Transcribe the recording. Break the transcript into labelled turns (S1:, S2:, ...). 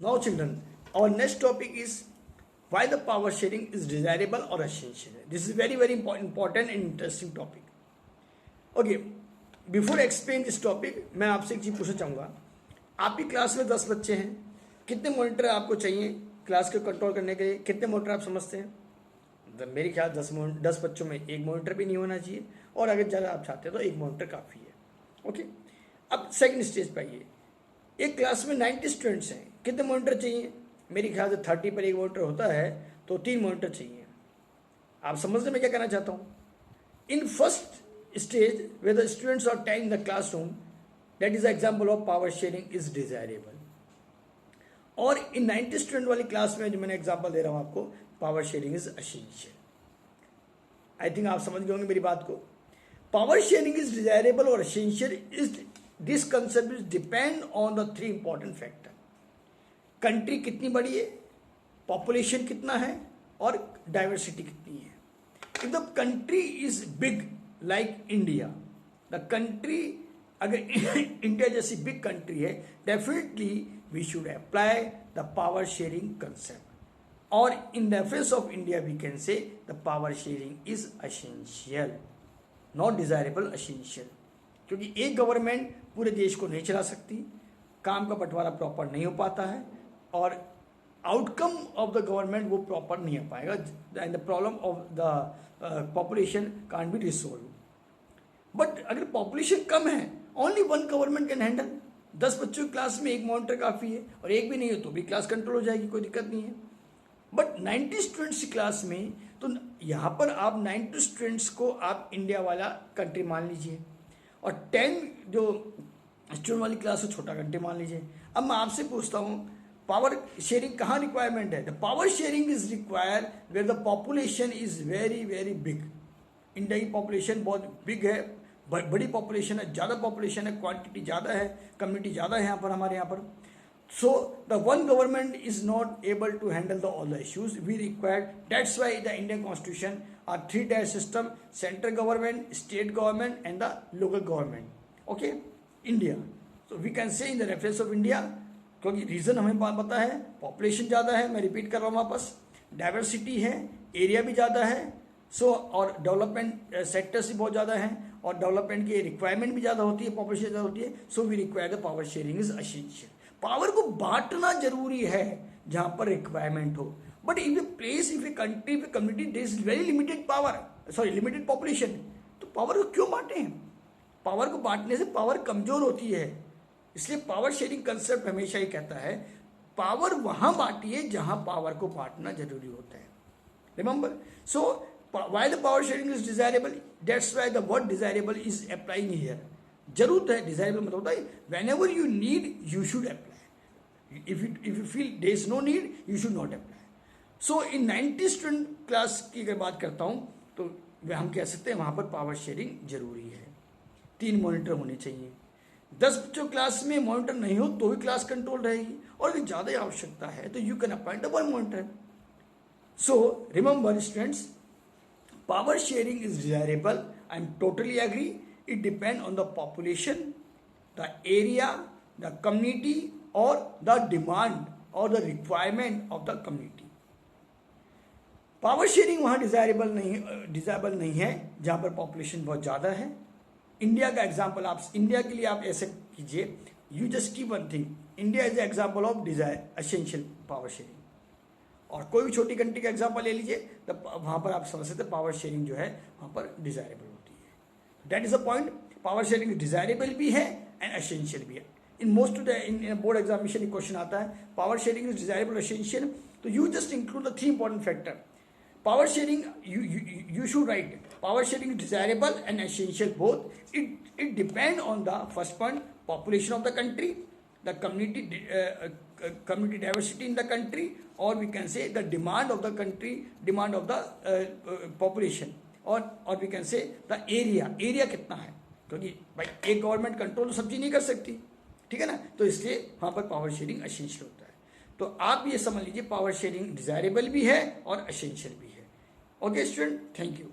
S1: Now children, our next topic is why the power sharing is desirable or essential. This is very important and interesting topic. Okay, before explain this topic, मैं आपसे एक चीज पूछना चाहूँगा. आपकी class में 10 बच्चे हैं, कितने मॉनिटर आपको चाहिए क्लास को कंट्रोल करने के लिए? कितने मॉनिटर आप समझते हैं? मेरे ख्याल 10 बच्चों में एक मॉनिटर भी नहीं होना चाहिए, और अगर ज़्यादा आप चाहते हैं तो एक मॉनिटर काफ़ी है. ओके, अब सेकंड स्टेज पर आइए. एक क्लास में 90 स्टूडेंट्स हैं, कितने मॉनिटर चाहिए? मेरे ख्याल से 30 पर एक मॉनिटर होता है, तो 3 मॉनिटर चाहिए. आप समझ रहे मैं क्या कहना चाहता हूँ? In first stage where the students are 10 in the classroom, that is the example of power sharing is desirable. और इन 90 स्टूडेंट वाली क्लास में जो मैंने एग्जांपल दे रहा हूँ आपको, power sharing is essential. I think आप समझ गए होंगे मेरी बात को. पावर शेयरिंग इज डिजायरेबल और essential is this concept is depend on the 3 important factor. Country कितनी बड़ी है, पॉपुलेशन कितना है, और डाइवर्सिटी कितनी है. If the country is big like India, the country अगर इंडिया जैसी बिग कंट्री है, definitely we should apply the power sharing concept. और in reference of India we can say the power sharing is essential, not desirable, essential. क्योंकि एक government पूरे देश को नहीं चला सकती, काम का बंटवारा प्रॉपर नहीं हो पाता है, और आउटकम ऑफ द गवर्नमेंट वो प्रॉपर नहीं आ पाएगा, and the problem of the population can't be resolve. But अगर पॉपुलेशन कम है, ओनली 1 गवर्नमेंट कैन हैंडल. 10 बच्चों की क्लास में एक मॉनिटर काफ़ी है, और एक भी नहीं हो तो भी क्लास कंट्रोल हो जाएगी, कोई दिक्कत नहीं है. बट 90 स्टूडेंट्स की क्लास में, तो यहाँ पर आप 90 स्टूडेंट्स को आप इंडिया वाला कंट्री मान लीजिए, और 10 जो स्टूडेंट वाली क्लास को छोटा कंट्री मान लीजिए. अब मैं आपसे पूछता हूँ, पावर शेयरिंग कहाँ रिक्वायरमेंट है? The power sharing is require where the population is very big. India की पॉपुलेशन बहुत बिग है, बड़ी पॉपुलेशन है, ज़्यादा पॉपुलेशन है, क्वांटिटी ज़्यादा है, कम्युनिटी ज़्यादा है यहाँ पर, हमारे यहाँ पर. So the one government is not able to handle all the issues we require. That's why the Indian Constitution are 3-tier system: central government, state government, and the local government. Okay, India. So we can say in the reference of India, क्योंकि reason हमें पता है, population ज़्यादा है, मैं repeat कर रहा हूँ वापस, डाइवर्सिटी है, एरिया भी ज़्यादा है, सो और डेवलपमेंट सेक्टर्स भी बहुत ज़्यादा हैं, और डेवलपमेंट की रिक्वायरमेंट भी ज़्यादा होती है, पॉपुलेशन ज़्यादा होती है. So we require the power sharing is essential. Power को बांटना जरूरी है जहां पर रिक्वायरमेंट हो. But if a place, if a country, if a community, there is very limited power, sorry limited population, तो पावर को क्यों बांटे हैं? पावर को बांटने से पावर कमजोर होती है. इसलिए पावर शेयरिंग कंसेप्ट हमेशा ही कहता है, पावर वहां बांटिए जहां पावर को बांटना जरूरी होता है. Remember, so why the power sharing is desirable, that's why the word desirable is applying here. जरूरत है, डिजायरेबल मतलब होता है when ever you need you should apply. If you feel there is no need, you should not apply. So in 90 student class की अगर बात करता हूँ, तो हम कह सकते हैं वहाँ पर पावर शेयरिंग जरूरी है. 3 मॉनिटर होने चाहिए. 10 बच्चों क्लास में मॉनिटर नहीं हो तो भी क्लास कंट्रोल रहेगी, और अगर ज़्यादा आवश्यकता है तो you can appoint double monitor. So remember students, power sharing is desirable. I am totally agree. It depend on the population, the area, the community, और द डिमांड और the requirement of the community. Power sharing वहाँ desirable नहीं है जहाँ पर population बहुत ज़्यादा है. इंडिया का एग्जाम्पल आप इंडिया के लिए आप ऐसे कीजिए, you just keep one thing, India is example of essential power sharing. और कोई भी छोटी कंट्री का एग्जाम्पल ले लीजिए, तो वहाँ पर आप समझ सकते पावर शेयरिंग जो है वहाँ पर डिजायरेबल होती है. That is the point. Power sharing desirable भी है एंड एसेंशियल भी है. In most of the in board examination question आता है, power sharing is desirable essential, तो you just include the 3 important factor. Power sharing you should write power sharing is desirable and essential both. It depend on the first point, population of the country, the community diversity in the country, or we can say the demand of the country, demand of the population, or we can say the area कितना है, क्योंकि भाई एक government control तो सब चीज नहीं कर सकती, ठीक है ना. तो इसलिए वहां पर पावर शेयरिंग एसेंशियल होता है. तो आप ये समझ लीजिए पावर शेयरिंग डिजायरेबल भी है और एसेंशियल भी है. Okay student, thank you.